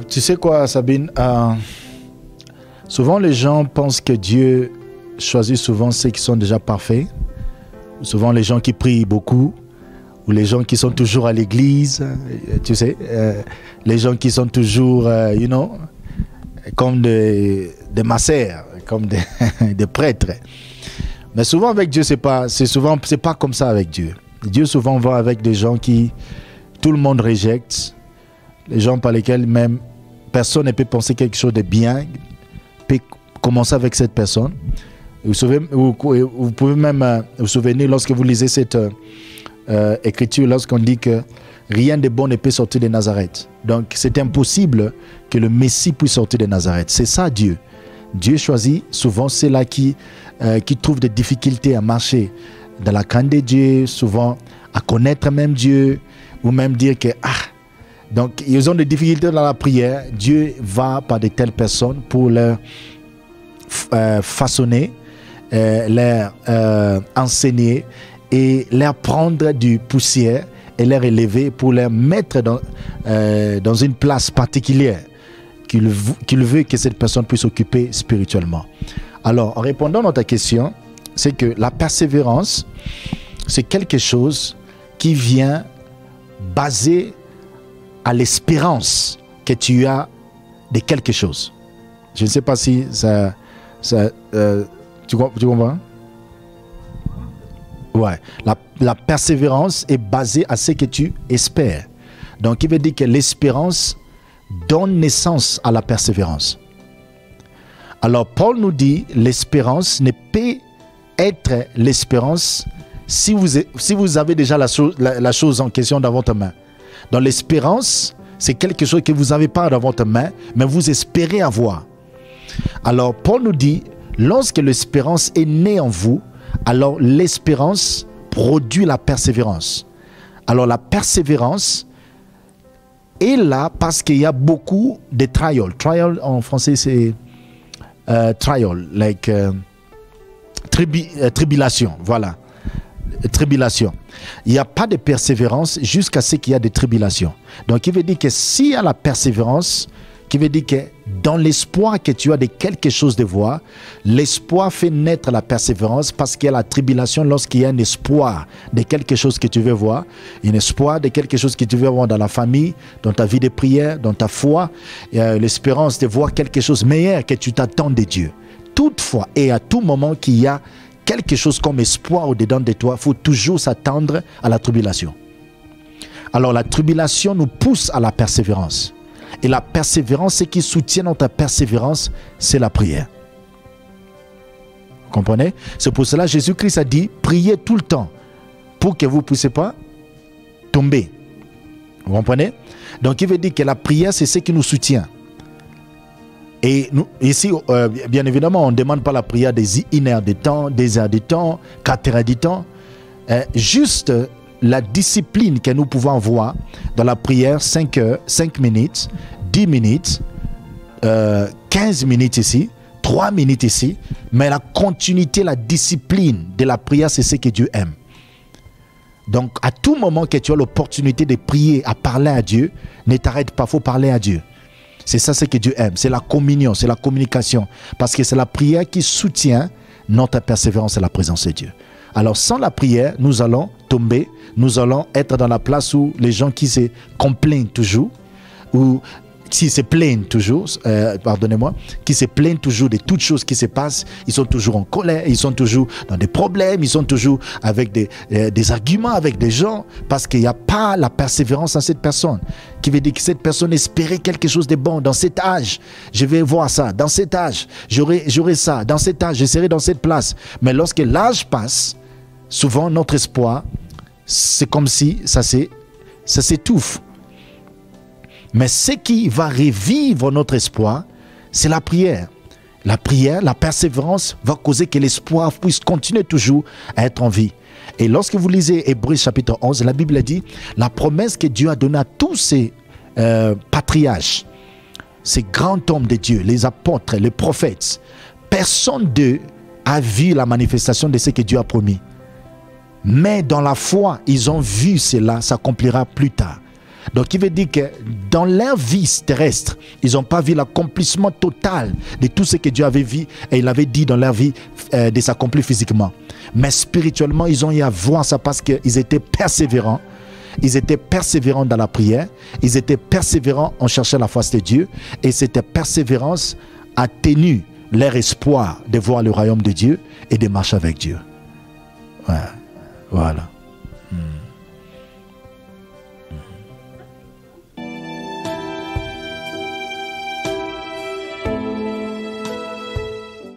Tu sais quoi, Sabine, souvent les gens pensent que Dieu choisit souvent ceux qui sont déjà parfaits. Souvent les gens qui prient beaucoup, ou les gens qui sont toujours à l'église, tu sais, les gens qui sont toujours, comme des masseurs, comme des prêtres. Mais souvent avec Dieu, c'est pas comme ça avec Dieu. Dieu souvent va avec des gens qui tout le monde rejette, les gens par lesquels même personne ne peut penser quelque chose de bien, peut commencer avec cette personne. Vous pouvez même vous souvenir lorsque vous lisez cette écriture, lorsqu'on dit que rien de bon ne peut sortir de Nazareth. Donc c'est impossible que le Messie puisse sortir de Nazareth. C'est ça Dieu. Dieu choisit souvent ceux-là qui trouvent des difficultés à marcher dans la crainte de Dieu, souvent à connaître même Dieu, ou même dire que donc ils ont des difficultés dans la prière. Dieu va par de telles personnes pour leur façonner, leur enseigner et leur prendre du poussière et leur élever pour les mettre dans une place particulière qu'il veut que cette personne puisse occuper spirituellement. Alors, en répondant à ta question, c'est que la persévérance, c'est quelque chose qui vient basé à l'espérance que tu as de quelque chose. Je ne sais pas si tu comprends? Ouais. La persévérance est basée à ce que tu espères. Donc, il veut dire que l'espérance donne naissance à la persévérance. Alors, Paul nous dit, l'espérance ne peut être l'espérance si vous avez déjà la chose en question dans votre main. Donc, l'espérance, c'est quelque chose que vous n'avez pas dans votre main, mais vous espérez avoir. Alors, Paul nous dit, lorsque l'espérance est née en vous, alors l'espérance produit la persévérance. Alors, la persévérance est là parce qu'il y a beaucoup de trials. Trial en français, c'est trial, like tribulation. Voilà. Tribulation. Il n'y a pas de persévérance jusqu'à ce qu'il y a des tribulations. Donc, il veut dire que s'il y a la persévérance, qui veut dire que dans l'espoir que tu as de quelque chose de voir, l'espoir fait naître la persévérance parce qu'il y a la tribulation lorsqu'il y a un espoir de quelque chose que tu veux voir, un espoir de quelque chose que tu veux voir dans la famille, dans ta vie de prière, dans ta foi, l'espérance de voir quelque chose meilleur que tu t'attends de Dieu. Toutefois, et à tout moment qu'il y a quelque chose comme espoir au-dedans de toi, il faut toujours s'attendre à la tribulation. Alors la tribulation nous pousse à la persévérance. Et la persévérance, ce qui soutient notre persévérance, c'est la prière. Vous comprenez? C'est pour cela que Jésus-Christ a dit, priez tout le temps pour que vous ne puissiez pas tomber. Vous comprenez? Donc il veut dire que la prière, c'est ce qui nous soutient. Et nous, ici, bien évidemment, on ne demande pas la prière des 1 heure de temps, 2 heures de temps, 4 heures de temps. Juste la discipline que nous pouvons avoir dans la prière, 5 heures, 5 minutes, 10 minutes, 15 minutes ici, 3 minutes ici. Mais la continuité, la discipline de la prière, c'est ce que Dieu aime. Donc, à tout moment que tu as l'opportunité de prier, à parler à Dieu, ne t'arrête pas, il faut parler à Dieu. C'est ça ce que Dieu aime, c'est la communion, c'est la communication. Parce que c'est la prière qui soutient notre persévérance et la présence de Dieu. Alors sans la prière, nous allons tomber, nous allons être dans la place où les gens qui se complainent toujours, ou qui se plaignent toujours, pardonnez-moi, qui se plaignent toujours de toutes choses qui se passent, ils sont toujours en colère, ils sont toujours dans des problèmes, ils sont toujours avec des arguments avec des gens, parce qu'il n'y a pas la persévérance en cette personne, qui veut dire que cette personne espérait quelque chose de bon. Dans cet âge, je vais voir ça, dans cet âge, j'aurai ça, dans cet âge, je serai dans cette place. Mais lorsque l'âge passe, souvent notre espoir, c'est comme si ça s'étouffe. Mais ce qui va revivre notre espoir, c'est la prière. La prière, la persévérance va causer que l'espoir puisse continuer toujours à être en vie. Et lorsque vous lisez Hébreux chapitre 11, la Bible dit, la promesse que Dieu a donnée à tous ces patriarches, ces grands hommes de Dieu, les apôtres, les prophètes, personne d'eux a vu la manifestation de ce que Dieu a promis. Mais dans la foi, ils ont vu cela s'accomplira plus tard. Donc il veut dire que dans leur vie terrestre, ils n'ont pas vu l'accomplissement total de tout ce que Dieu avait vu et il avait dit dans leur vie de s'accomplir physiquement. Mais spirituellement, ils ont eu à voir ça parce qu'ils étaient persévérants. Ils étaient persévérants dans la prière. Ils étaient persévérants en cherchant la face de Dieu. Et cette persévérance a tenu leur espoir de voir le royaume de Dieu et de marcher avec Dieu. Ouais. Voilà.